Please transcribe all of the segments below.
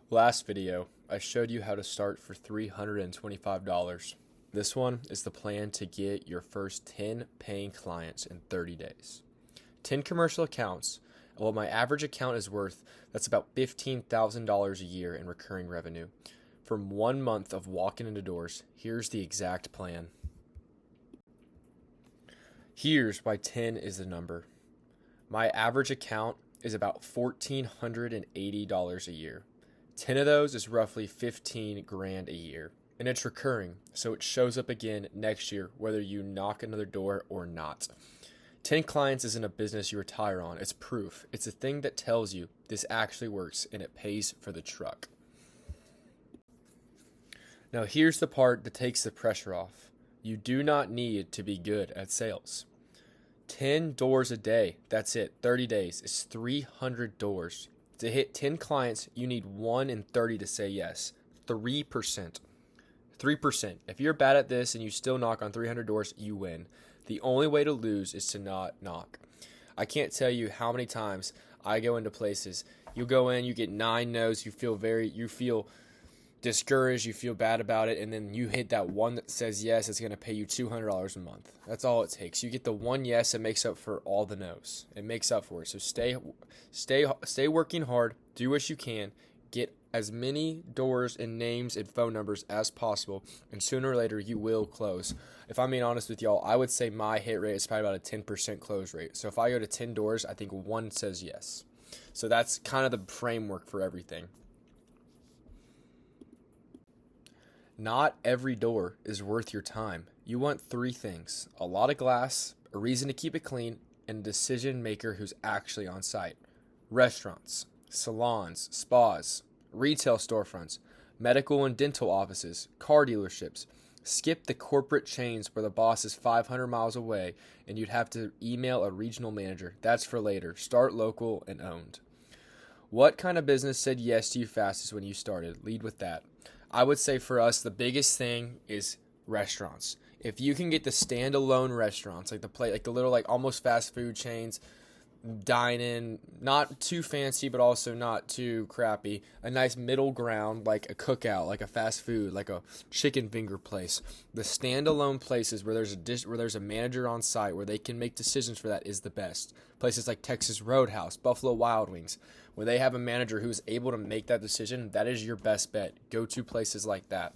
Last video, I showed you how to start for $325. This one is the plan to get your first 10 paying clients in 30 days. 10 commercial accounts, and what my average account is worth, that's about $15,000 a year in recurring revenue. From 1 month of walking into doors, here's the exact plan. Here's why 10 is the number. My average account is about $1,480 a year. 10 of those is roughly 15 grand a year, and it's recurring, so it shows up again next year whether you knock another door or not. 10 clients isn't a business you retire on, it's proof. It's a thing that tells you this actually works and it pays for the truck. Now here's the part that takes the pressure off. You do not need to be good at sales. 10 doors a day, that's it. 30 days is 300 doors. To hit 10 clients, you need 1 in 30 to say yes. 3%. 3%. If you're bad at this and you still knock on 300 doors, you win. The only way to lose is to not knock. I can't tell you how many times I go into places. You go in, you get 9 no's, you feel discouraged, you feel bad about it, and then you hit that one that says yes, it's going to pay you $200 a month. That's all it takes. You get the one yes that makes up for all the no's. It makes up for it. So stay working hard, do what you can, get as many doors and names and phone numbers as possible, and sooner or later you will close. If I'm being honest with y'all, I would say my hit rate is probably about a 10% close rate. So if I go to 10 doors, I think 1 says yes. So that's kind of the framework for everything. Not every door is worth your time. You want 3 things: a lot of glass, a reason to keep it clean, and a decision maker who's actually on site. Restaurants, salons, spas, retail storefronts, medical and dental offices, car dealerships. Skip the corporate chains where the boss is 500 miles away and you'd have to email a regional manager. That's for later. Start local and owned. What kind of business said yes to you fastest when you started? Lead with that. I would say for us, the biggest thing is restaurants. If you can get the standalone restaurants, like the little like almost fast food chains, dine in, not too fancy but also not too crappy, a nice middle ground like a cookout, like a fast food, like a chicken finger place. The standalone places where there's a manager on site where they can make decisions for that is the best. Places like Texas Roadhouse, Buffalo Wild Wings, where they have a manager who is able to make that decision, that is your best bet. Go to places like that.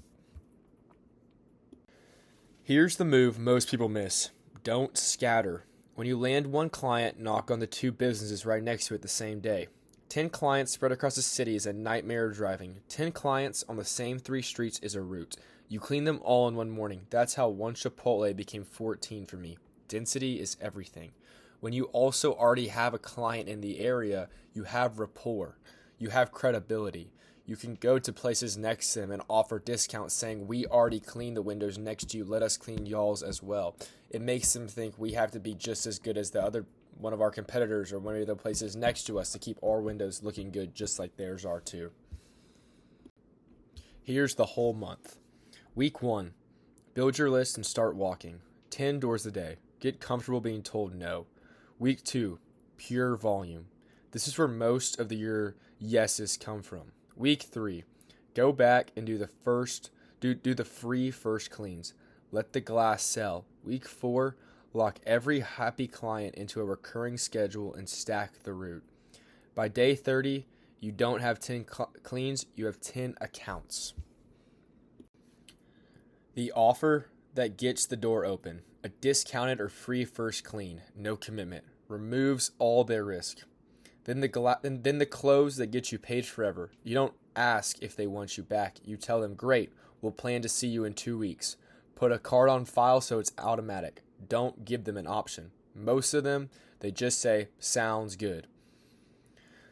Here's the move most people miss. Don't scatter. When you land one client, knock on the 2 businesses right next to it the same day. 10 clients spread across the city is a nightmare driving. 10 clients on the same 3 streets is a route. You clean them all in one morning. That's how one Chipotle became 14 for me. Density is everything. When you also already have a client in the area, you have rapport. You have credibility. You can go to places next to them and offer discounts saying, we already cleaned the windows next to you, let us clean y'all's as well. It makes them think we have to be just as good as one of our competitors or one of the places next to us to keep our windows looking good just like theirs are too. Here's the whole month. Week 1, build your list and start walking. 10 doors a day. Get comfortable being told no. Week 2, pure volume. This is where most of your yeses come from. Week 3, go back and do the free first cleans. Let the glass sell. Week 4, lock every happy client into a recurring schedule and stack the route. By day 30, you don't have 10 cleans, you have 10 accounts. The offer that gets the door open: a discounted or free first clean, no commitment, removes all their risk. Then the close that gets you paid forever. You don't ask if they want you back. You tell them, great, we'll plan to see you in 2 weeks. Put a card on file so it's automatic. Don't give them an option. Most of them, they just say, sounds good.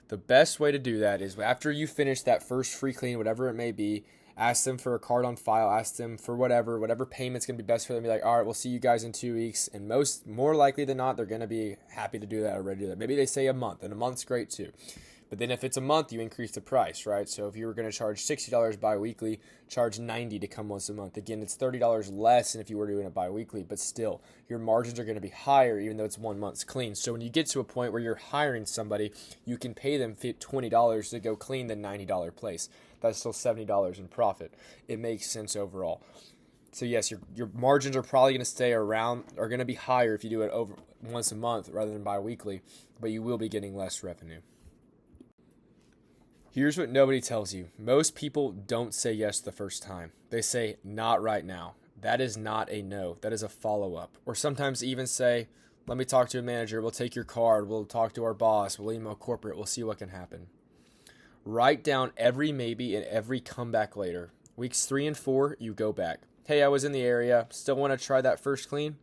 The best way to do that is after you finish that first free clean, whatever it may be, ask them for a card on file, ask them for whatever payment's going to be best for them. Be like, all right, we'll see you guys in 2 weeks. And more likely than not, they're going to be happy to do that or ready to do that. Maybe they say a month, and a month's great too. But then if it's a month, you increase the price, right? So if you were going to charge $60 biweekly, charge $90 to come once a month. Again, it's $30 less than if you were doing it biweekly, but still, your margins are going to be higher even though it's 1 month's clean. So when you get to a point where you're hiring somebody, you can pay them $20 to go clean the $90 place. That's still $70 in profit. It makes sense overall. So yes, your margins are probably going to stay around, are going to be higher if you do it over once a month rather than biweekly, but you will be getting less revenue. Here's what nobody tells you. Most people don't say yes the first time. They say, not right now. That is not a no. That is a follow-up. Or sometimes even say, let me talk to a manager. We'll take your card. We'll talk to our boss. We'll email corporate. We'll see what can happen. Write down every maybe and every comeback later. Weeks 3 and 4, you go back. Hey, I was in the area. Still want to try that first clean?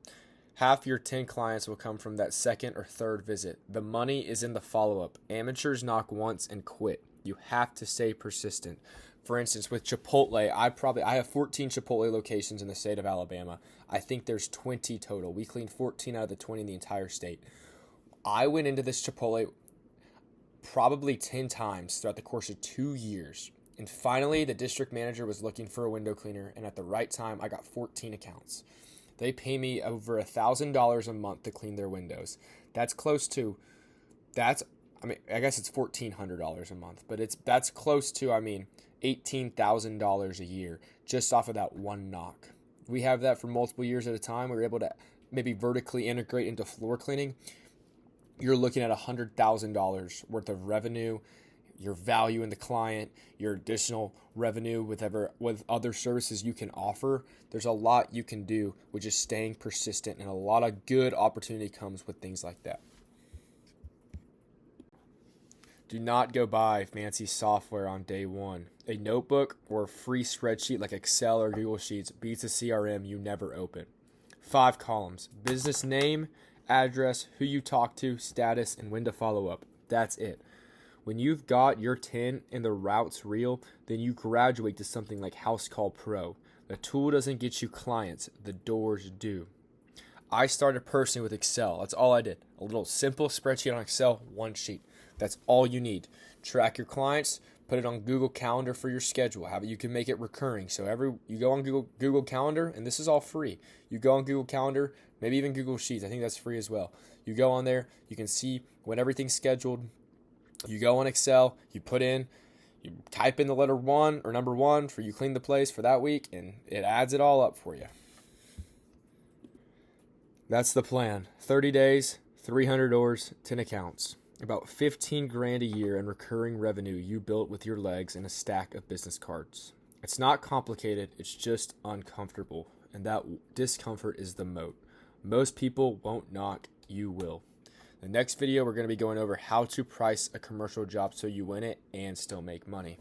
Half your 10 clients will come from that second or third visit. The money is in the follow-up. Amateurs knock once and quit. You have to stay persistent. For instance, with Chipotle, I have 14 Chipotle locations in the state of Alabama. I think there's 20 total. We cleaned 14 out of the 20 in the entire state. I went into this Chipotle probably 10 times throughout the course of 2 years. And finally, the district manager was looking for a window cleaner, and at the right time, I got 14 accounts. They pay me over $1,000 a month to clean their windows. I guess it's $1,400 a month, but that's close to, $18,000 a year just off of that one knock. We have that for multiple years at a time. We were able to maybe vertically integrate into floor cleaning. You're looking at $100,000 worth of revenue, your value in the client, your additional revenue with other services you can offer. There's a lot you can do with just staying persistent, and a lot of good opportunity comes with things like that. Do not go buy fancy software on day one. A notebook or a free spreadsheet like Excel or Google Sheets beats a CRM you never open. 5 columns: business name, address, who you talk to, status, and when to follow up. That's it. When you've got your 10 and the route's real, then you graduate to something like House Call Pro. The tool doesn't get you clients, the doors do. I started personally with Excel. That's all I did. A little simple spreadsheet on Excel, one sheet. That's all you need. Track your clients, put it on Google Calendar for your schedule. You can make it recurring. So you go on Google Calendar, and this is all free. You go on Google Calendar, maybe even Google Sheets. I think that's free as well. You go on there, you can see when everything's scheduled. You go on Excel, you type in the letter 1 or number 1 for you clean the place for that week, and it adds it all up for you. That's the plan. 30 days, 300 doors, 10 accounts. About $15,000 a year in recurring revenue you built with your legs and a stack of business cards. It's not complicated, it's just uncomfortable, and that discomfort is the moat. Most people won't knock, you will. The next video, we're going to be going over how to price a commercial job so you win it and still make money.